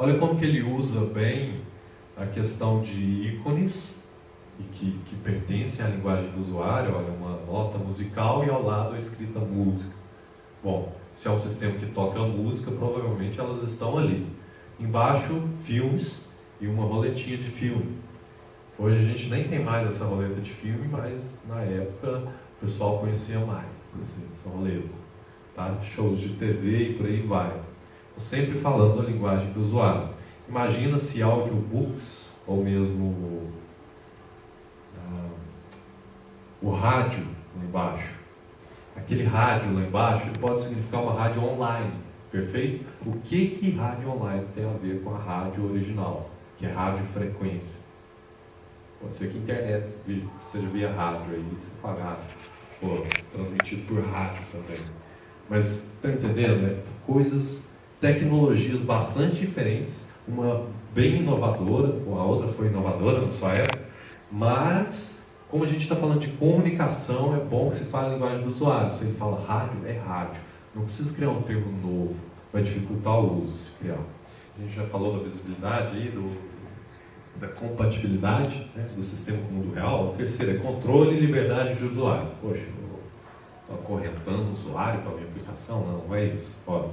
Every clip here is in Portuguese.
Olha como que ele usa bem a questão de ícones, e que pertencem à linguagem do usuário. Olha, uma nota musical e ao lado a escrita música. Bom, se é um sistema que toca música, provavelmente elas estão ali. Embaixo, filmes e uma roletinha de filme. Hoje a gente nem tem mais essa roleta de filme, mas na época o pessoal conhecia mais essa roleta. Tá? Shows de TV e por aí vai. Sempre falando a linguagem do usuário. Imagina se audiobooks, ou mesmo o rádio lá embaixo. Aquele rádio lá embaixo ele pode significar uma rádio online, perfeito? O que rádio online tem a ver com a rádio original, que é radiofrequência? Pode ser que a internet seja via rádio, aí você fala, transmitido por rádio também. Mas, está entendendo? Coisas, tecnologias bastante diferentes, uma bem inovadora, a outra foi inovadora na sua época, mas como a gente está falando de comunicação, é bom que se fale a linguagem do usuário. Se ele fala rádio, é rádio. Não precisa criar um termo novo, vai dificultar o uso se criar. A gente já falou da visibilidade aí, da compatibilidade, né, do sistema com o mundo real. O terceiro é controle e liberdade de usuário. Poxa, eu estou acorrentando o usuário para a minha aplicação? Não é isso. Olha,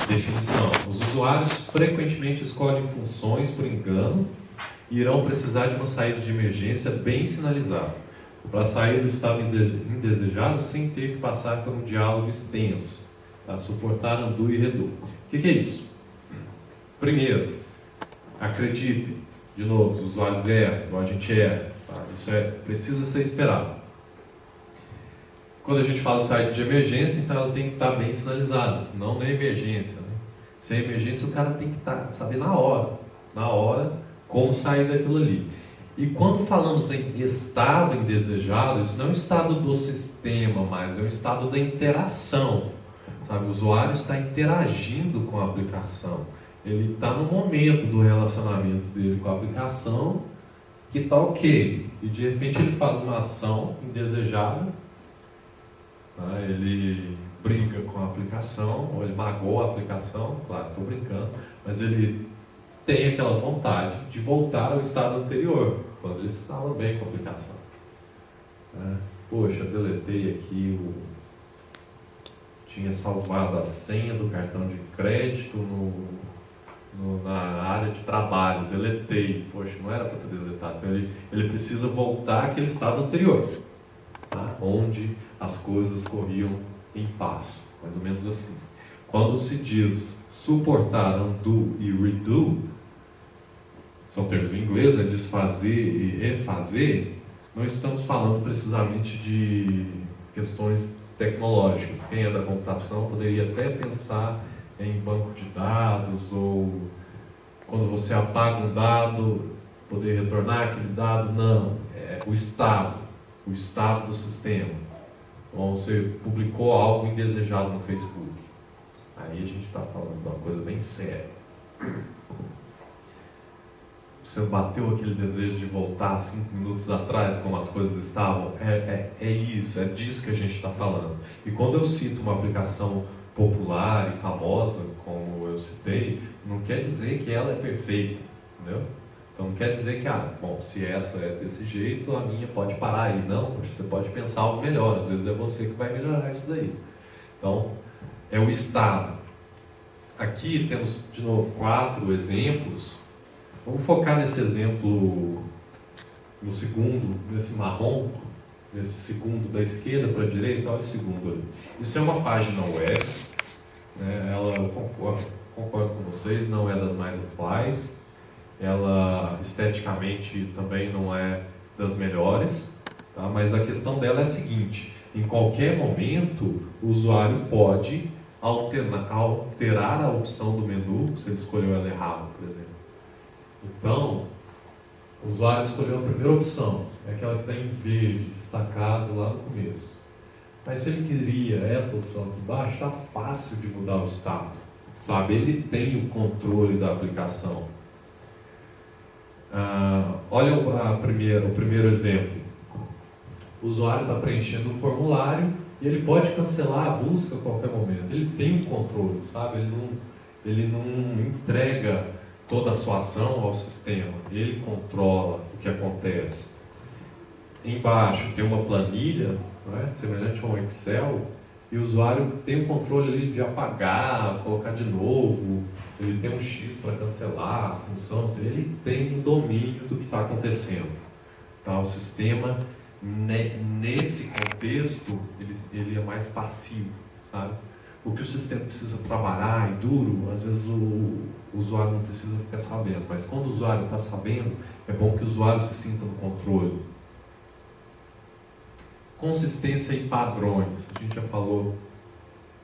definição. Os usuários frequentemente escolhem funções por engano e irão precisar de uma saída de emergência bem sinalizada, para sair do estado indesejado sem ter que passar por um diálogo extenso, tá? Suportar undo e redo. O que é isso? Primeiro, acreditem, de novo, os usuários erram, igual a gente erra, tá? Isso precisa ser esperado. Quando a gente fala saída de emergência, então ela tem que estar bem sinalizada, senão não é emergência, né? Se é emergência, o cara tem que saber na hora, como sair daquilo ali. E quando falamos em estado indesejado, isso não é um estado do sistema, mas é um estado da interação. Sabe? O usuário está interagindo com a aplicação. Ele está no momento do relacionamento dele com a aplicação, que está ok. E de repente ele faz uma ação indesejada, tá? Ele briga com a aplicação, ou ele magoa a aplicação, claro, estou brincando, mas ele tem aquela vontade de voltar ao estado anterior, quando ele estava bem com a aplicação. Poxa, deletei aqui, tinha salvado a senha do cartão de crédito na área de trabalho, deletei, poxa, não era para ter deletado. Então ele precisa voltar àquele estado anterior, tá? Onde as coisas corriam em paz, mais ou menos assim. Quando se diz suportar undo e redo, são termos em inglês, né? Desfazer e refazer, não estamos falando precisamente de questões tecnológicas. Quem é da computação poderia até pensar em banco de dados, ou quando você apaga um dado, poder retornar aquele dado. Não, é o estado do sistema. Então, você publicou algo indesejado no Facebook. Aí a gente está falando de uma coisa bem séria. Você bateu aquele desejo de voltar 5 minutos atrás, como as coisas estavam? É isso, é disso que a gente está falando. E quando eu cito uma aplicação popular e famosa, como eu citei, não quer dizer que ela é perfeita, entendeu? Então não quer dizer que, se essa é desse jeito, a minha pode parar aí. Não, você pode pensar algo melhor, às vezes é você que vai melhorar isso daí. Então, é o estado. Aqui temos, de novo, 4 exemplos. Vamos focar nesse exemplo, no segundo, nesse marrom, nesse segundo da esquerda para a direita. Olha o segundo ali. Isso é uma página web, né? Ela, eu concordo com vocês, não é das mais atuais. Ela, esteticamente, também não é das melhores, tá? Mas a questão dela é a seguinte: em qualquer momento, o usuário pode alterar a opção do menu, se ele escolheu ela errado, por exemplo. Então, o usuário escolheu a primeira opção, é aquela que está em verde, destacado lá no começo. Mas se ele queria essa opção aqui embaixo, está fácil de mudar o estado, sabe? Ele tem o controle da aplicação. Olha o primeiro exemplo. O usuário está preenchendo o formulário e ele pode cancelar a busca a qualquer momento. Ele tem o controle, sabe? ele não entrega toda a sua ação ao sistema, ele controla o que acontece. Embaixo tem uma planilha, né, semelhante a um Excel, e o usuário tem o controle ali de apagar, colocar de novo, ele tem um X para cancelar a função, ele tem um domínio do que está acontecendo. Tá? O sistema, nesse contexto, ele é mais passivo. Sabe? O que o sistema precisa trabalhar e duro, às vezes o usuário não precisa ficar sabendo, mas quando o usuário está sabendo, é bom que o usuário se sinta no controle. Consistência e padrões. A gente já falou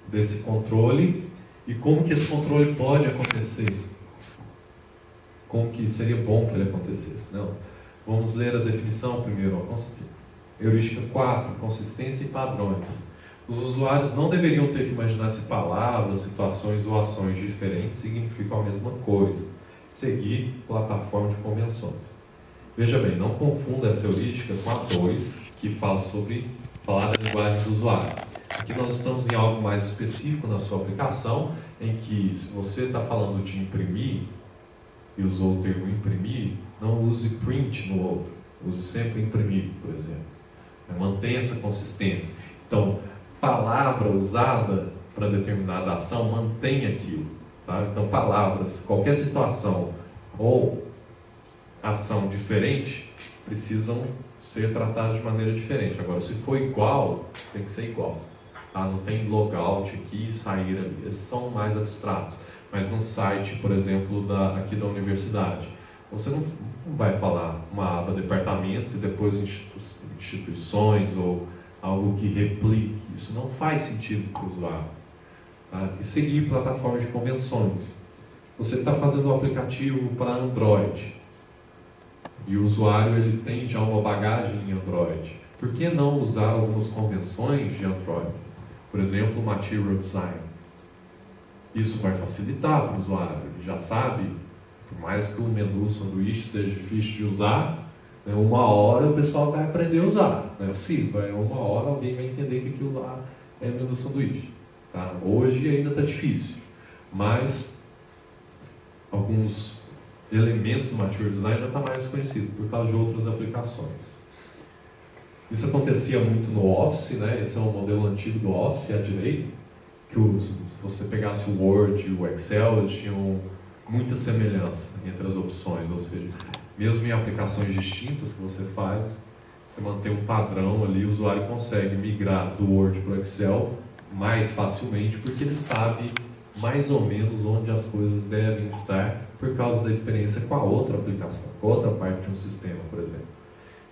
desse controle e como que esse controle pode acontecer. Como que seria bom que ele acontecesse. Não. Vamos ler a definição primeiro. Heurística 4, consistência e padrões. Os usuários não deveriam ter que imaginar se palavras, situações ou ações diferentes significam a mesma coisa. Seguir plataforma de convenções. Veja bem, não confunda essa heurística com a 2, que fala sobre falar a linguagem do usuário. Aqui nós estamos em algo mais específico na sua aplicação, em que se você está falando de imprimir, e usou o termo imprimir, não use print no outro, use sempre imprimir, por exemplo. Mantenha essa consistência. Então, palavra usada para determinada ação, mantenha aquilo. Tá? Então, palavras, qualquer situação ou ação diferente, precisam ser tratadas de maneira diferente. Agora, se for igual, tem que ser igual. Tá? Não tem logout aqui e sair ali. Esses são mais abstratos. Mas num site, por exemplo, aqui da universidade, você não vai falar uma aba departamentos e depois instituições ou algo que replique. Isso não faz sentido para o usuário. Tá? E seguir plataformas de convenções. Você está fazendo um aplicativo para Android e o usuário ele tem já uma bagagem em Android. Por que não usar algumas convenções de Android? Por exemplo, o Material Design. Isso vai facilitar para o usuário. Ele já sabe, por mais que o menu sanduíche seja difícil de usar, né, uma hora o pessoal vai aprender a usar. Né? Sim, uma hora alguém vai entender que aquilo lá é menu sanduíche. Tá? Hoje ainda está difícil, mas alguns elementos do Material Design já está mais conhecido por causa de outras aplicações. Isso acontecia muito no Office, né? Esse é um modelo antigo do Office, à direita, que se você pegasse o Word e o Excel, eles tinham muita semelhança entre as opções, ou seja, mesmo em aplicações distintas que você faz, você mantém um padrão ali, o usuário consegue migrar do Word para o Excel mais facilmente, porque ele sabe mais ou menos onde as coisas devem estar por causa da experiência com a outra aplicação, com a outra parte de um sistema, por exemplo.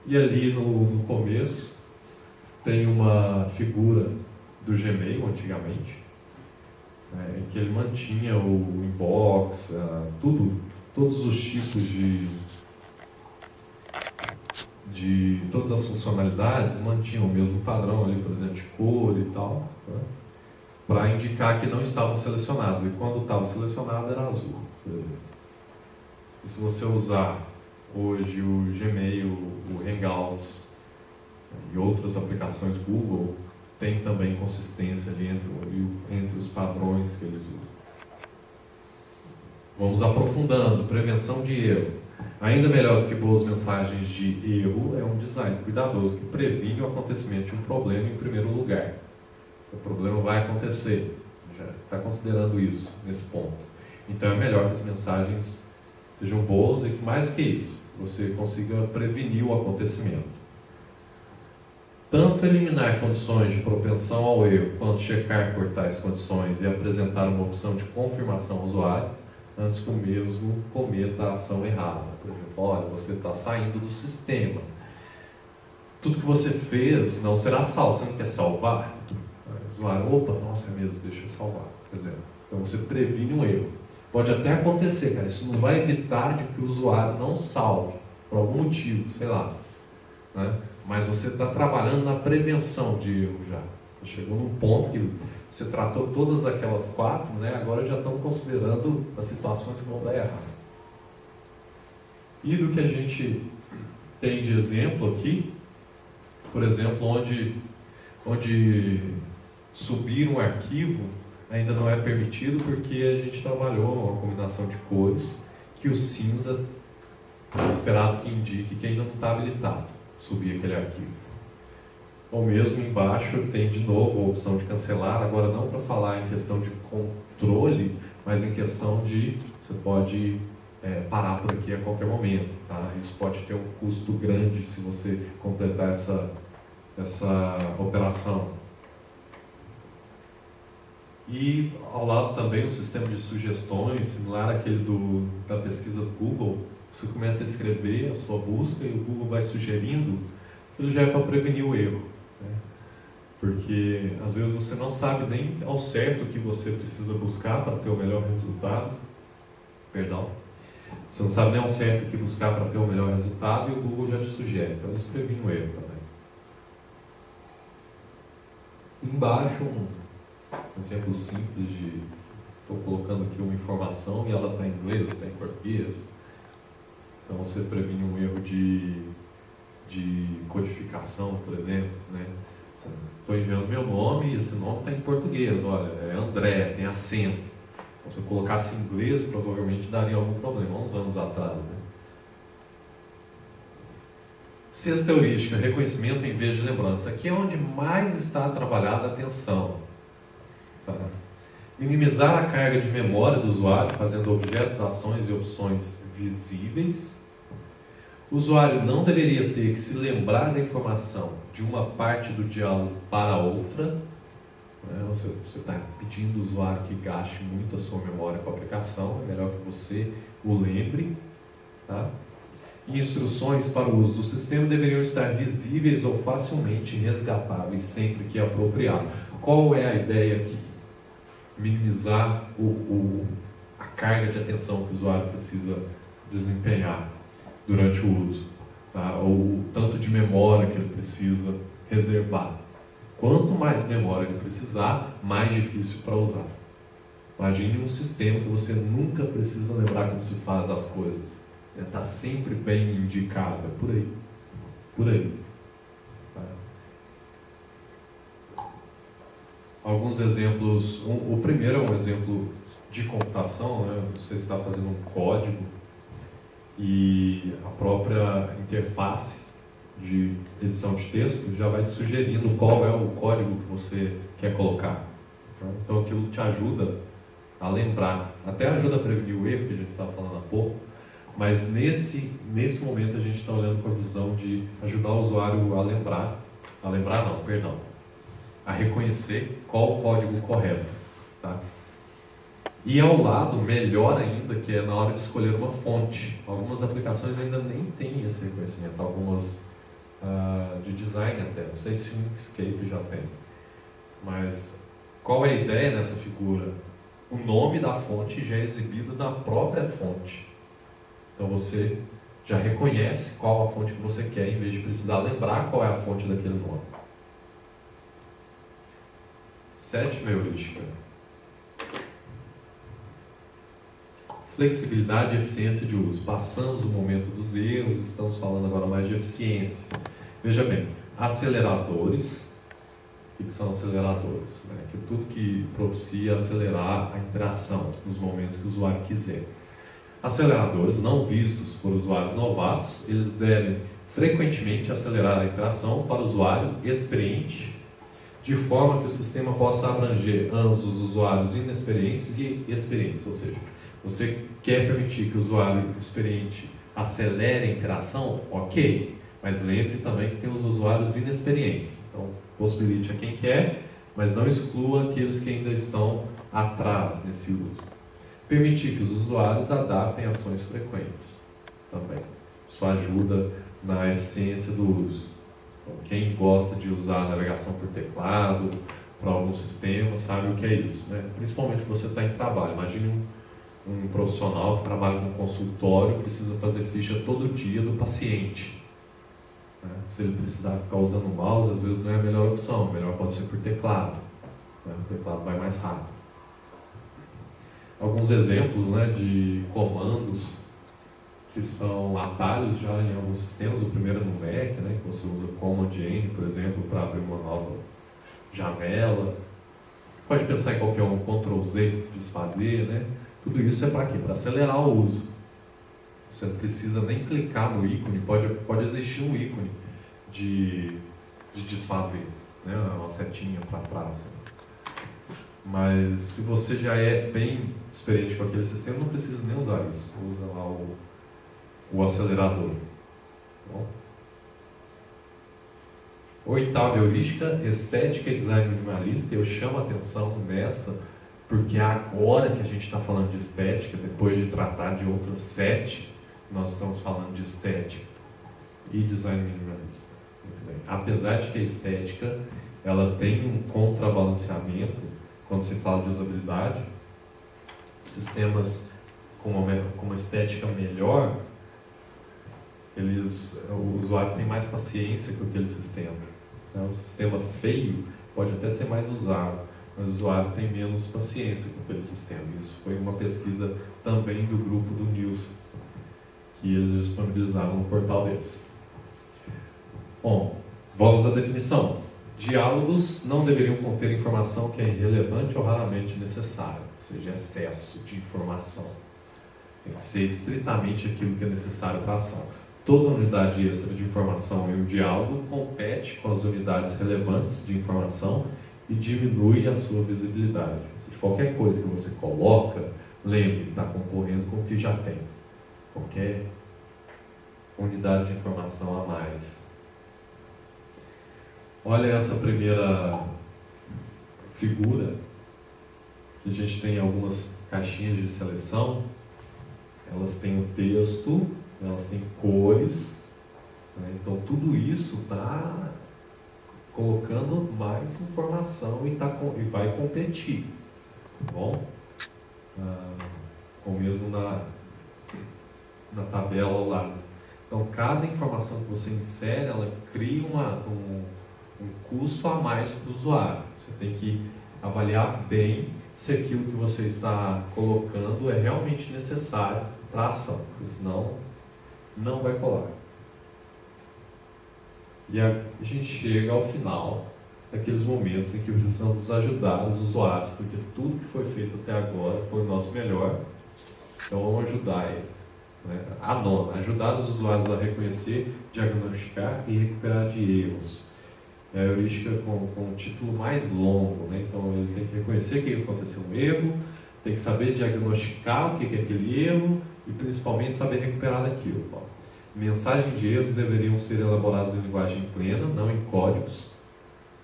E ali no começo tem uma figura do Gmail, antigamente, em que ele mantinha o inbox, todos os tipos de todas as funcionalidades mantinham o mesmo padrão ali, por exemplo, de cor e tal, né? Para indicar que não estavam selecionados. E quando estava selecionado era azul, por exemplo. E se você usar hoje o Gmail, o Hangouts e outras aplicações Google, tem também consistência ali entre os padrões que eles usam. Vamos aprofundando. Prevenção de erro. Ainda melhor do que boas mensagens de erro é um design cuidadoso que previne o acontecimento de um problema em primeiro lugar. O problema vai acontecer. Já está considerando isso nesse ponto. Então é melhor que as mensagens sejam boas e que, mais que isso, você consiga prevenir o acontecimento. Tanto eliminar condições de propensão ao erro, quanto checar por tais condições e apresentar uma opção de confirmação ao usuário, antes que o mesmo cometa a ação errada. Por exemplo, olha, você está saindo do sistema. Tudo que você fez não será salvo. Você não quer salvar? O usuário, opa, nossa, é mesmo, deixa eu salvar. Por exemplo. Então você previne um erro. Pode até acontecer, cara, isso não vai evitar de que o usuário não salve, por algum motivo, sei lá. Né? Mas você está trabalhando na prevenção de erro já. Chegou num ponto que você tratou todas aquelas 4, né? Agora já estão considerando as situações que vão dar errado. E do que a gente tem de exemplo aqui, por exemplo, onde subir um arquivo, ainda não é permitido porque a gente trabalhou uma combinação de cores que o cinza é esperado que indique que ainda não está habilitado subir aquele arquivo. Ou mesmo embaixo tem de novo a opção de cancelar, agora não para falar em questão de controle, mas em questão de você pode parar por aqui a qualquer momento. Tá? Isso pode ter um custo grande se você completar essa operação. E ao lado também um sistema de sugestões, similar àquele da pesquisa do Google. Você começa a escrever a sua busca e o Google vai sugerindo, aquilo já é para prevenir o erro. Né? Porque às vezes você não sabe nem ao certo o que você precisa buscar para ter o melhor resultado. Perdão. Você não sabe nem ao certo o que buscar para ter o melhor resultado e o Google já te sugere. Então isso previne o erro também. Embaixo um exemplo simples de estou colocando aqui uma informação e ela está em inglês, está em português. Então você previne um erro de codificação, por exemplo. Né? Estou enviando meu nome e esse nome está em português, olha, é André, tem acento. Então, se eu colocasse em inglês, provavelmente daria algum problema, uns anos atrás. Né? Sexta heurística, reconhecimento em vez de lembrança. Aqui é onde mais está trabalhada a atenção. Tá? Minimizar a carga de memória do usuário, fazendo objetos, ações e opções visíveis. O usuário não deveria ter que se lembrar da informação de uma parte do diálogo para outra. Você está pedindo ao usuário que gaste muito a sua memória com a aplicação, é melhor que você o lembre. Tá? Instruções para o uso do sistema deveriam estar visíveis ou facilmente resgatáveis sempre que apropriado. Qual é a ideia aqui? Minimizar a carga de atenção que o usuário precisa desempenhar durante o uso, tá? Ou o tanto de memória que ele precisa reservar. Quanto mais memória ele precisar, mais difícil para usar. Imagine um sistema que você nunca precisa lembrar como se faz as coisas. Está sempre bem indicado, é por aí. Por aí. Tá? Alguns exemplos. O primeiro é um exemplo de computação. Né? Você está fazendo um código e a própria interface de edição de texto já vai te sugerindo qual é o código que você quer colocar. Então aquilo te ajuda a lembrar, até ajuda a prevenir o erro que a gente estava falando há pouco, mas nesse momento a gente está olhando com a visão de ajudar o usuário a reconhecer qual o código correto. Tá? E ao lado, melhor ainda, que é na hora de escolher uma fonte. Algumas aplicações ainda nem têm esse reconhecimento, algumas de design até, não sei se o Inkscape já tem. Mas qual é a ideia nessa figura? O nome da fonte já é exibido na própria fonte. Então você já reconhece qual a fonte que você quer, em vez de precisar lembrar qual é a fonte daquele nome. Sétima heurística. Flexibilidade e eficiência de uso. Passamos o momento dos erros, estamos falando agora mais de eficiência. Veja bem, aceleradores. O que são aceleradores? Né? Que é tudo que propicia acelerar a interação nos momentos que o usuário quiser. Aceleradores não vistos por usuários novatos, eles devem frequentemente acelerar a interação para o usuário experiente, de forma que o sistema possa abranger ambos os usuários inexperientes e experientes. Ou seja, você quer permitir que o usuário experiente acelere a interação? Ok, mas lembre também que tem os usuários inexperientes. Então, possibilite a quem quer, mas não exclua aqueles que ainda estão atrás nesse uso. Permitir que os usuários adaptem ações frequentes também. Isso ajuda na eficiência do uso. Então, quem gosta de usar a navegação por teclado para algum sistema sabe o que é isso. Né? Principalmente você está em trabalho. Imagine um profissional que trabalha num consultório e precisa fazer ficha todo dia do paciente. Né? Se ele precisar ficar usando o mouse, às vezes não é a melhor opção. O melhor pode ser por teclado. Né? O teclado vai mais rápido. Alguns exemplos, né, de comandos que são atalhos já em alguns sistemas. O primeiro é no Mac, né, que você usa Command N, por exemplo, para abrir uma nova janela. pode pensar em qualquer um, Ctrl Z, desfazer, né? Tudo isso é para quê? Para acelerar o uso. Você não precisa nem clicar no ícone, pode existir um ícone de desfazer, né? Uma setinha para trás. Mas se você já é bem experiente com aquele sistema, não precisa nem usar isso. Usa lá o acelerador. Bom. Oitava heurística, estética e design minimalista. Eu chamo a atenção nessa, porque agora que a gente está falando de estética, depois de tratar de outras 7, nós estamos falando de estética e design minimalista. Muito bem. Apesar de que a estética ela tem um contrabalanceamento quando se fala de usabilidade, sistemas com uma estética melhor, o usuário tem mais paciência com aquele sistema. O sistema feio pode até ser mais usado, mas o usuário tem menos paciência com aquele sistema. Isso foi uma pesquisa também do grupo do Nilson, que eles disponibilizaram no portal deles. Bom, vamos à definição. Diálogos não deveriam conter informação que é irrelevante ou raramente necessária, ou seja, excesso de informação. Tem que ser estritamente aquilo que é necessário para a ação. Toda unidade extra de informação em um diálogo compete com as unidades relevantes de informação e diminui a sua visibilidade. Ou seja, qualquer coisa que você coloca, lembre, está concorrendo com o que já tem. Qualquer unidade de informação a mais. Olha essa primeira figura, que a gente tem algumas caixinhas de seleção, elas têm o texto, elas têm cores, né? Então tudo isso está colocando mais informação e vai competir, tá bom? Ou mesmo na tabela ao lado. Então cada informação que você insere, ela cria um custo a mais para o usuário. Você tem que avaliar bem se aquilo que você está colocando é realmente necessário para a ação, porque senão não vai colar. E a gente chega ao final daqueles momentos em que precisamos ajudar os usuários, porque tudo que foi feito até agora foi o nosso melhor, então vamos ajudar eles. Né? A nona, ajudar os usuários a reconhecer, diagnosticar e recuperar de erros. É a heurística com um título mais longo, né? Então ele tem que reconhecer que aconteceu um erro, tem que saber diagnosticar o que é aquele erro e principalmente saber recuperar daquilo. Ó. Mensagens de erros deveriam ser elaboradas em linguagem plena, não em códigos,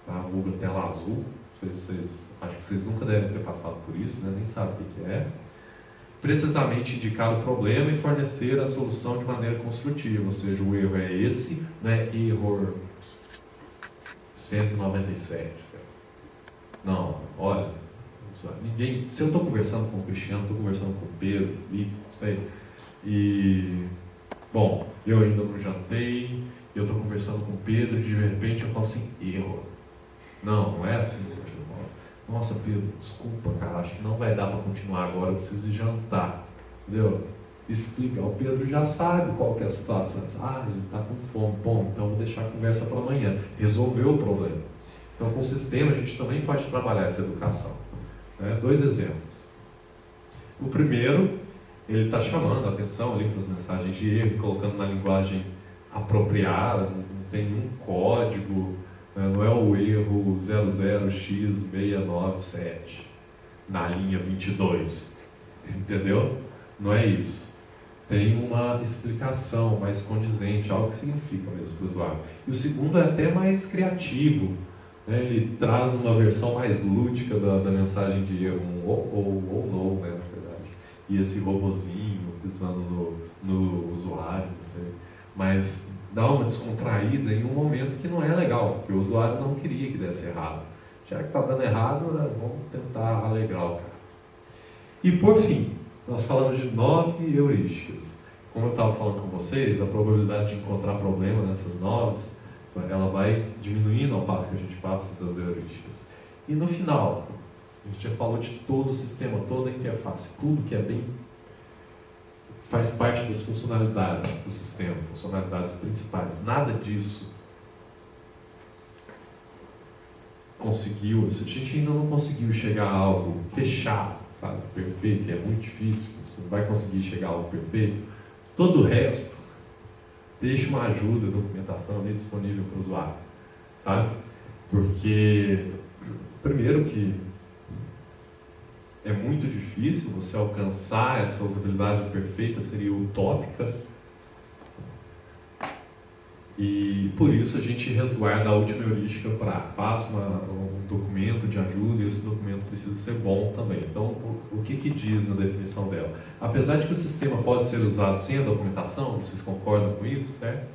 tá? Vulga tela azul. Acho que vocês nunca devem ter passado por isso, né? Nem sabem o que é. Precisamente indicar o problema e fornecer a solução de maneira construtiva, ou seja, o erro é esse, não é erro 197. Não, olha, ninguém. Se eu estou conversando com o Cristiano, estou conversando com o Pedro, Felipe, não sei. E, bom, eu ainda não jantei, eu estou conversando com o Pedro e de repente eu falo assim, erro. Não é assim. Nossa, Pedro, desculpa, cara, acho que não vai dar para continuar agora, eu preciso ir jantar. Entendeu? Explica, o Pedro já sabe qual que é a situação. Ele está com fome. Bom, então vou deixar a conversa para amanhã. Resolveu o problema. Então, com o sistema, a gente também pode trabalhar essa educação. Né? 2 exemplos. O primeiro, ele está chamando a atenção ali para as mensagens de erro, colocando na linguagem apropriada, não tem nenhum código, né? Não é o erro 00x697 na linha 22. Entendeu? Não é isso. Tem uma explicação mais condizente, algo que significa mesmo para o usuário. E o segundo é até mais criativo, né? Ele traz uma versão mais lúdica da mensagem de erro, ou não, né, na verdade. E esse robozinho pisando no usuário, não sei. Mas dá uma descontraída em um momento que não é legal, porque o usuário não queria que desse errado. Já que está dando errado, vamos tentar alegrar o cara. E por fim, nós falamos de 9 heurísticas. Como eu estava falando com vocês, a probabilidade de encontrar problema nessas 9, ela vai diminuindo ao passo que a gente passa essas heurísticas. E no final, a gente já falou de todo o sistema, toda a interface, tudo que é bem faz parte das funcionalidades do sistema, funcionalidades principais. Nada disso conseguiu, se a gente ainda não conseguiu chegar a algo fechado, sabe, perfeito, é muito difícil, você não vai conseguir chegar a algo perfeito, todo o resto, deixa uma ajuda, documentação ali disponível para o usuário, sabe? Porque, primeiro que é muito difícil você alcançar essa usabilidade perfeita, seria utópica, e por isso a gente resguarda a última heurística para faça um documento de ajuda e esse documento precisa ser bom também. Então, o que diz na definição dela? Apesar de que o sistema pode ser usado sem a documentação, vocês concordam com isso, certo?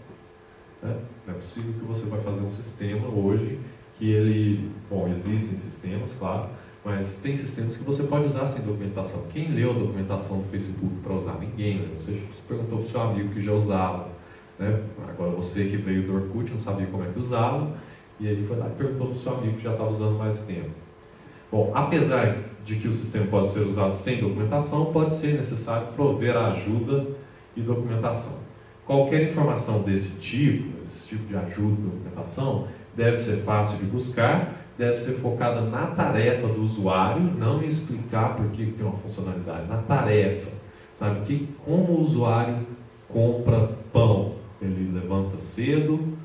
Não é possível que você vai fazer um sistema hoje que ele... Bom, existem sistemas, claro, mas tem sistemas que você pode usar sem documentação. Quem leu a documentação do Facebook para usar? Ninguém, né? Você perguntou para o seu amigo que já usava, né? Agora você que veio do Orkut não sabia como é que usava, e ele foi lá e perguntou para o seu amigo que já estava usando mais tempo. Bom, apesar de que o sistema pode ser usado sem documentação, pode ser necessário prover a ajuda e documentação. Qualquer informação desse tipo, esse tipo de ajuda e documentação, deve ser fácil de buscar, deve ser focada na tarefa do usuário, não em explicar por que tem uma funcionalidade, na tarefa, sabe? Como o usuário compra pão. Ele levanta cedo,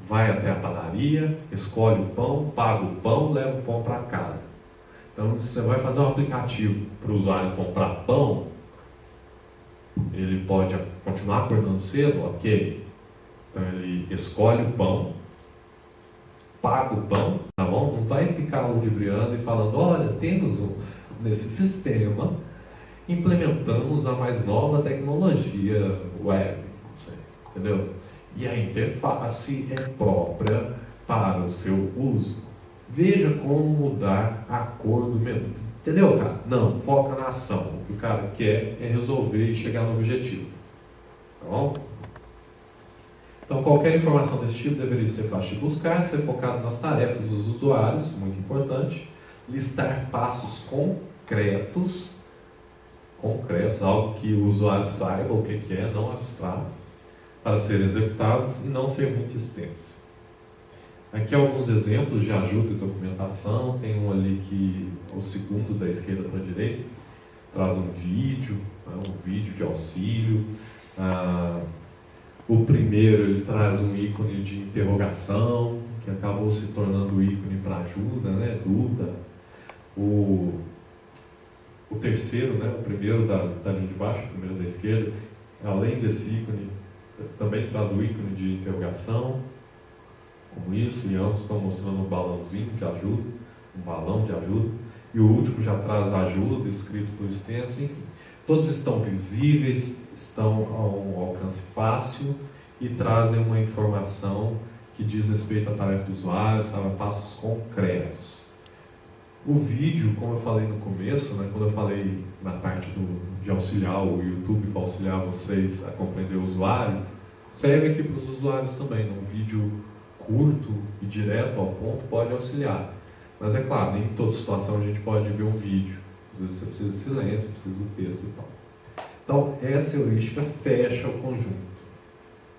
vai até a padaria, escolhe o pão, paga o pão, leva o pão para casa. Então, você vai fazer um aplicativo para o usuário comprar pão, ele pode continuar acordando cedo, ok. Então, ele escolhe o pão, paga o pão, tá bom? Não vai ficar ludibriando e falando, olha, temos nesse sistema, implementamos a mais nova tecnologia web, não sei, entendeu? E a interface é própria para o seu uso. Veja como mudar a cor do menu. Entendeu, cara? Não, foca na ação. O que o cara quer é resolver e chegar no objetivo. Tá bom? Então, qualquer informação desse tipo deveria ser fácil de buscar, ser focado nas tarefas dos usuários, muito importante. Listar passos concretos, algo que o usuário saiba o que é, não abstrato, para serem executados e não ser muito extenso. Aqui alguns exemplos de ajuda e documentação. Tem um ali que, o segundo da esquerda para a direita, traz um vídeo de auxílio. O primeiro ele traz um ícone de interrogação, que acabou se tornando ícone para ajuda, né? Dúvida. O terceiro, né? O primeiro da linha de baixo, o primeiro da esquerda, além desse ícone, também traz o ícone de interrogação, como isso, e ambos estão mostrando um balãozinho de ajuda, um balão de ajuda, e o último já traz ajuda, escrito por extenso, enfim. Todos estão visíveis, estão a um alcance fácil e trazem uma informação que diz respeito à tarefa do usuário, sabe, passos concretos. O vídeo, como eu falei no começo, né, quando eu falei na parte de auxiliar o YouTube para auxiliar vocês a compreender o usuário, serve aqui para os usuários também. Um vídeo curto e direto ao ponto pode auxiliar. Mas é claro, nem em toda situação a gente pode ver um vídeo. Às vezes você precisa de silêncio, precisa do texto e tal. Então, essa heurística fecha o conjunto.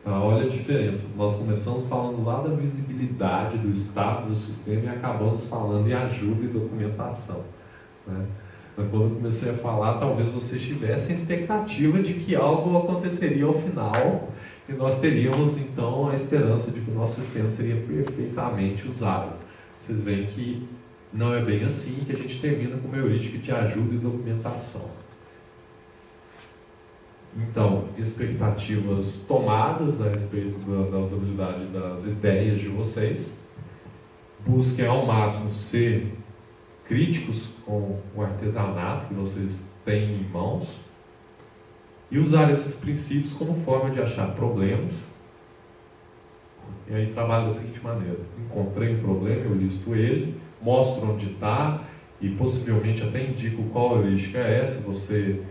Tá? Olha a diferença. Nós começamos falando lá da visibilidade do estado do sistema e acabamos falando em ajuda e documentação, né? Mas quando eu comecei a falar, talvez vocês tivessem a expectativa de que algo aconteceria ao final e nós teríamos, então, a esperança de que o nosso sistema seria perfeitamente usável. Vocês veem que não é bem assim, que a gente termina com uma heurística de ajuda e documentação. Então, expectativas tomadas a respeito da usabilidade das ideias de vocês. Busquem ao máximo ser críticos com o artesanato que vocês têm em mãos e usar esses princípios como forma de achar problemas. E aí trabalho da seguinte maneira: encontrei um problema, eu listo ele, mostro onde está e possivelmente até indico qual heurística é. Se você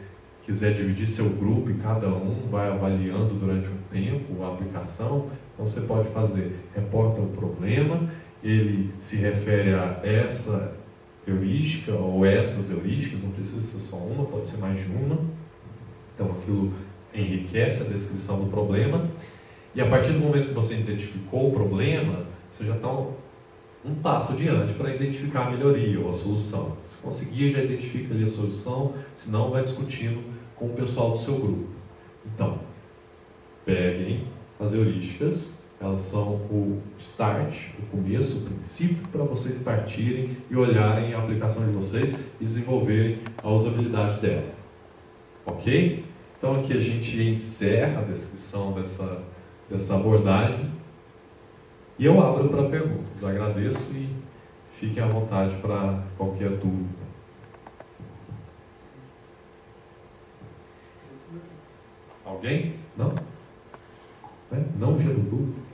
quiser dividir seu grupo e cada um vai avaliando durante um tempo a aplicação, então você pode fazer, reporta o problema, ele se refere a essa heurística ou essas heurísticas, não precisa ser só uma, pode ser mais de uma. Então aquilo enriquece a descrição do problema, e a partir do momento que você identificou o problema, você já está um passo adiante para identificar a melhoria ou a solução. Se conseguir, já identifica ali a solução, se não, vai discutindo com o pessoal do seu grupo. Então, peguem as heurísticas, elas são o start, o começo, o princípio para vocês partirem e olharem a aplicação de vocês e desenvolverem a usabilidade dela. Ok? Então aqui a gente encerra a descrição dessa abordagem e eu abro para perguntas. Agradeço e fiquem à vontade para qualquer dúvida. Alguém? Não? Não gerou dúvidas?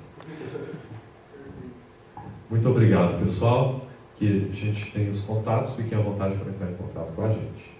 Muito obrigado, pessoal. Que a gente tenha os contatos, fiquem à vontade para entrar em contato com a gente.